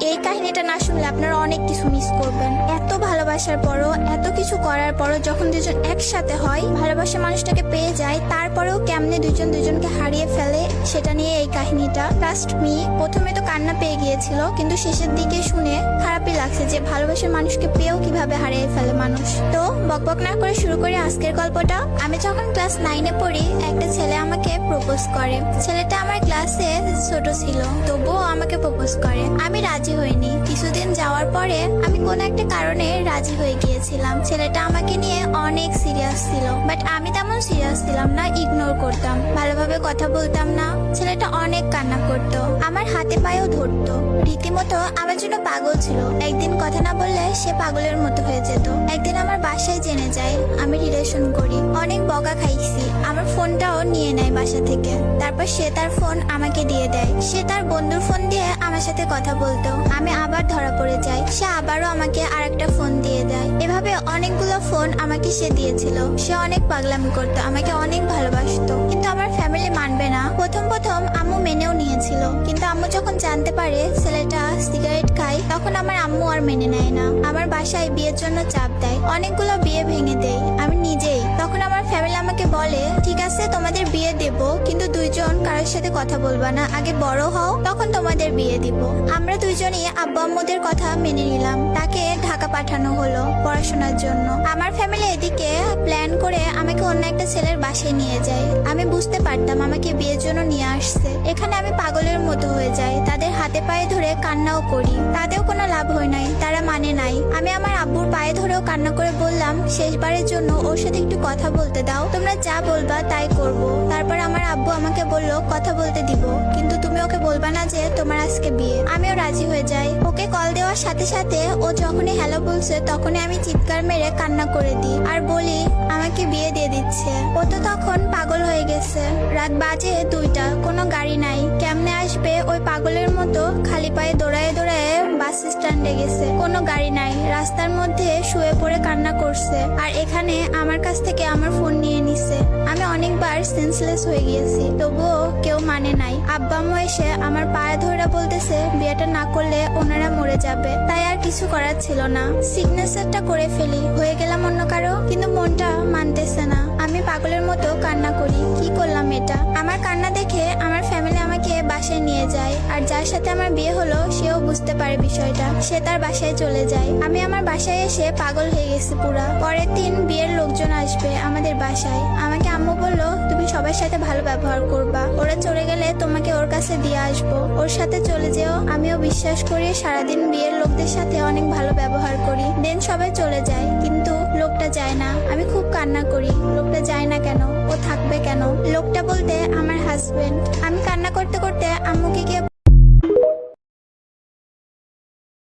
এই কাহিনীটা না শুনলে আপনারা অনেক কিছু মিস করবেন। এত ভালোবাসার পরও, এত কিছু করার পরও যখন দুজন একসাথে হয়, ভালোবাসা মানুষটাকে পেয়ে যায়, তারপরেও কেমনে দুজন দুজনকে হারিয়ে ফেলে সেটা নিয়ে এই কাহিনীটা। ট্রাস্ট মি, প্রথমে তো কান্না পেয়ে গিয়েছিল, কিন্তু শেষের দিকে শুনে খারাপই লাগছে যে ভালোবাসার মানুষকে পেয়েও কিভাবে হারিয়ে ফেলে মানুষ। তো বকবক না করে শুরু করে আজকের গল্পটা। আমি যখন ক্লাস 9-এ পড়ি, একটা ছেলে আমাকে প্রপোজ করে। ছেলেটা আমার ক্লাসে ছোট ছিল, তবুও আমাকে প্রপোজ করে। আমি রাজি হইনি। কিছুদিন যাওয়ার পরে আমি কোনো একটা কারণে রাজি হয়ে গিয়েছিলাম। ছেলেটা আমাকে নিয়ে অনেক সিরিয়াস ছিল, বাট আমি তেমন সিরিয়াস ছিলাম না, ইগনোর করতাম, ভালোভাবে কথা বলতাম না। ছেলেটা অনেক কান্না করতো, আমার হাতে পায়েও ধরতো, রীতিমতো আমার জন্য পাগল ছিল। একদিন কথা না বললে সে পাগলের মতো হয়ে যেত। একদিন আমার বাসায় জেনে যায় আমি রিলেশন করি। অনেক বকা খাইছি, আমার ফোনটাও নিয়ে নেয় বাসা থেকে। তারপর সে তার ফোন আমাকে দিয়ে দেয়। সে তার বন্ধুর ফোন দিয়ে আমার সাথে কথা বলতো। আমি আবার ধরা পড়ে যাই, সে আবারও আমাকে আরেকটা ফোন দিয়ে দেয়। এভাবে অনেকগুলো ফোন আমাকে সে দিয়েছিল। সে অনেক পাগলামি করতো, আমাকে অনেক ভালোবাসতো, কিন্তু আমার ফ্যামিলি মানবে না। প্রথম প্রথম আম্মু মেনেও নিয়েছিল, কিন্তু আম্মু যখন জানতে পারে ছেলেটা সিগারেট খায়, তখন আমার আম্মু আর মেনে নেয় না। আমার বাসায় বিয়ের জন্য চাপ দেয়, অনেকগুলো বিয়ে ভেঙে দেয় আমি নিজেই। তখন আমার ফ্যামিলি আমাকে বলে, ঠিক আছে তোমাদের বিয়ে দেব, কিন্তু দুইজন কারোর সাথে কথা বলবা না, আগে বড় হও, তখন তোমাদের বিয়ে দিব। আমরা দুইজনই আব্বু আম্মুদের কথা মেনে নিলাম। তাকে ঢাকা পাঠানো হলো পড়াশোনার জন্য। আমার ফ্যামিলি এদিকে প্ল্যান করে আমাকে অন্য একটা ছেলের বাসায় নিয়ে যায়। আমি বুঝতে পারতাম আমাকে বিয়ের জন্য নিয়ে আসছে। এখানে আমি পাগলের মতো হয়ে যাই, তাদের হাতে পায়ে ধরে কান্নাও করি। তাতেও কোনো লাভ হয় নাই, তারা মানে নাই। আমি আমার আব্বুর পায়ে ধরেও কান্না করে বললাম, শেষবারের জন্য ওর সাথে একটু কথা বলতে দাও, তোমরা যা বলবা তাই করব। তারপর আমার আব্বু আমাকে বলল কথা বলতে দিব, কিন্তু তুমি ওকে বলবা না যে তোমার আজকে বিয়ে। আমিও রাজি হয়ে যাই। ওকে কল দেওয়ার সাথে সাথে ও যখনই হ্যালো বলছে, তখনই আমি চিৎকার মেরে কান্না করে দিই আর বলি আমাকে বিয়ে দিয়ে দিচ্ছে। ও তো তখন পাগল হয়ে গেছে। রাত বাজে 2টা, কোনো গাড়ি নাই, কেমনে আসবে? ওই পাগলের মতো খালি পায়ে দৌড়ায় দৌড়ায় বাস স্ট্যান্ডে গেছে, কোনো গাড়ি নাই, রাস্তার মধ্যে শুয়ে পড়ে কান্না করছে। আর এখানে আমার কাছ থেকে আমার ফোন নিয়ে নিছে। আমি অনেকবার সেন্সলেস হয়ে গিয়েছি, তবুও কেউ মানে নাই। আব্বা আম্মু এসে আমার পায়ে ধরে বলতেছে বিয়েটা না করলে ওনারা মরে যাবে। তাই আর কিছু করার ছিল না, সিগনেচারটা করে ফেলি, হয়ে গেলাম অন্য কারো। কিন্তু মনটা মানতেছে না, আমি পাগলের মতো কান্না করি। কি করলাম এটা? আমার কান্না দেখে আমার ফ্যামিলি আমাকে বাসায় নিয়ে যায়। আর যার সাথে আমার বিয়ে হলো সেও বুঝতে পারে বিষয়টা, সে তার বাসায় চলে যায়। আমি আমার বাসায় এসে পাগল হয়ে গেছি পুরা। পরের দিন বিয়ের লোকজন আসবে আমাদের বাসায়। আমাকে আম্মু বললো তুমি সবার সাথে ভালো ব্যবহার করবা, ওরা চলে গেলে তোমাকে ওর কাছে দিয়ে আসবো, ওর সাথে চলে যেও। আমিও বিশ্বাস করি, সারাদিন বিয়ের লোকদের সাথে অনেক ভালো ব্যবহার করি। দেন সবাই চলে যায়, কিন্তু লোকটা যায় না। আমি খুব কান্না করি, লোকটা যায় না কেন, ও থাকবে কেন? লোকটা বলতে আমার হাজবেন্ড। আমি কান্না করতে করতে আম্মুকে গিয়ে